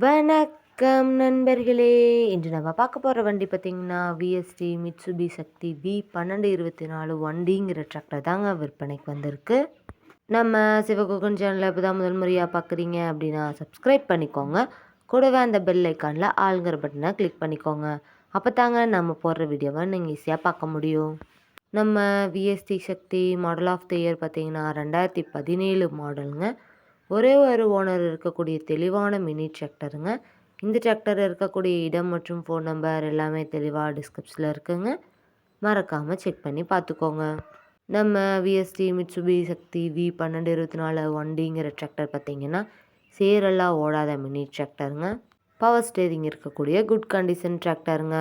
வணக்கம் நண்பர்களே! இன்று நம்ம பார்க்க போற வண்டி பார்த்தீங்கன்னா, விஎஸ்டி மிட்சுபிஷி சக்தி V1224 வண்டிங்கிற டிராக்டர் தாங்க விற்பனைக்கு வந்திருக்கு. நம்ம சிவகுகன் சேனலை இப்போ தான் முதல் முறையாக பார்க்குறீங்க அப்படின்னா சப்ஸ்கிரைப் பண்ணிக்கோங்க. கூடவே அந்த பெல் ஐக்கானில் ஆளுங்கிற பட்டனை கிளிக் பண்ணிக்கோங்க. அப்போ தாங்க நம்ம போடுற வீடியோவை நீங்கள் ஈஸியாக பார்க்க முடியும். நம்ம VST Shakti model of the year பார்த்தீங்கன்னா 2017 மாடலுங்க. ஒரே ஒரு ஓனர் இருக்கக்கூடிய தெளிவான மினி டிராக்டருங்க. இந்த டிராக்டர் இருக்கக்கூடிய இடம் மற்றும் ஃபோன் நம்பர் எல்லாமே தெளிவாக டிஸ்கிரிப்ஷனில் இருக்குங்க. மறக்காமல் செக் பண்ணி பார்த்துக்கோங்க. நம்ம விஎஸ்டி மிட்சுபிஷி சக்தி V1224 வண்டிங்கிற டிராக்டர் பார்த்திங்கன்னா சேரெல்லாம் ஓடாத மினி டிராக்டருங்க. பவர் ஸ்டேரிங் இருக்கக்கூடிய குட் கண்டிஷன் டிராக்டருங்க.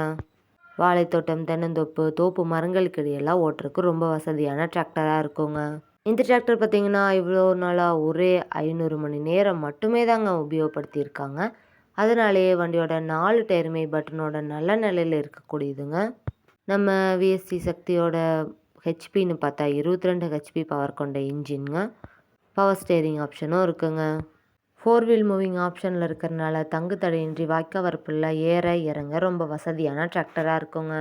வாழைத்தோட்டம், தென்னந்தோப்பு, தோப்பு மரங்களுக்கு இடையெல்லாம் ஓட்டுறதுக்கு ரொம்ப வசதியான டிராக்டராக இருக்குங்க. இந்த டிராக்டர் பார்த்திங்கன்னா இவ்வளோ நாளாக ஒரே 500 மணி நேரம் மட்டுமே தாங்க உபயோகப்படுத்தியிருக்காங்க. அதனாலேயே வண்டியோட 4 டயருமே பட்டனோட நல்ல நிலையில் இருக்கக்கூடியதுங்க. நம்ம விஎஸ்டி சக்தியோட ஹெச்பின்னு பார்த்தா 22 ஹெச்பி பவர் கொண்ட இன்ஜின்ங்க. பவர் ஸ்டேரிங் ஆப்ஷனும் இருக்குங்க. 4 வீல் மூவிங் ஆப்ஷனில் இருக்கிறனால தங்கு தடையின்றி வாய்க்கா வரப்பில் ஏற இறங்க ரொம்ப வசதியான டிராக்டராக இருக்குங்க.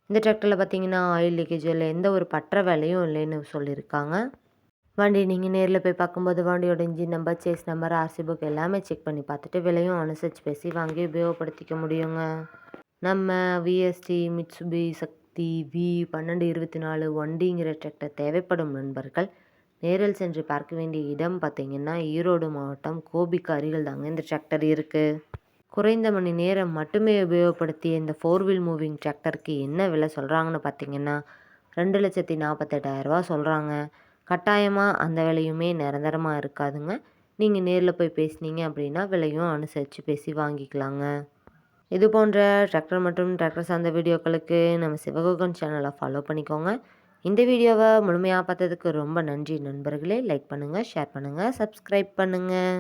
இந்த டிராக்டரில் பார்த்தீங்கன்னா ஆயில் லீக்கேஜ் இல்லை, எந்த ஒரு பற்ற வேலையும் இல்லைன்னு சொல்லியிருக்காங்க. வண்டி நீங்கள் நேரில் போய் பார்க்கும்போது வண்டியோட engine number, chassis number, RC book எல்லாமே செக் பண்ணி பார்த்துட்டு விலையும் அனுசரித்து பேசி வாங்கி உபயோகப்படுத்திக்க முடியுங்க. நம்ம விஎஸ்டி மிட்சுபிஷி சக்தி V1224 வண்டிங்கிற டிராக்டர் தேவைப்படும் நண்பர்கள் நேரில் சென்று பார்க்க வேண்டிய இடம் பார்த்திங்கன்னா ஈரோடு மாவட்டம் கோபிக்கு அருகில் தாங்க இந்த டிராக்டர் இருக்குது. குறைந்த மணி நேரம் மட்டுமே உபயோகப்படுத்திய இந்த 4 வீல் மூவிங் டிராக்டருக்கு என்ன விலை சொல்கிறாங்கன்னு பார்த்தீங்கன்னா 2,48,000 சொல்கிறாங்க. கட்டாயமாக அந்த விலையுமே நிரந்தரமாக இருக்காதுங்க. நீங்கள் நேரில் போய் பேசுனீங்க அப்படின்னா விலையும் அனுசரித்து பேசி வாங்கிக்கலாங்க. இது போன்ற டிராக்டர் மற்றும் டிராக்டர் சார்ந்த வீடியோக்களுக்கு நம்ம சிவகுகன் சேனலை ஃபாலோ பண்ணிக்கோங்க. இந்த வீடியோவை முழுமையாக பார்த்ததுக்கு ரொம்ப நன்றி நண்பர்களே. லைக் பண்ணுங்கள், ஷேர் பண்ணுங்கள், சப்ஸ்கிரைப் பண்ணுங்கள்.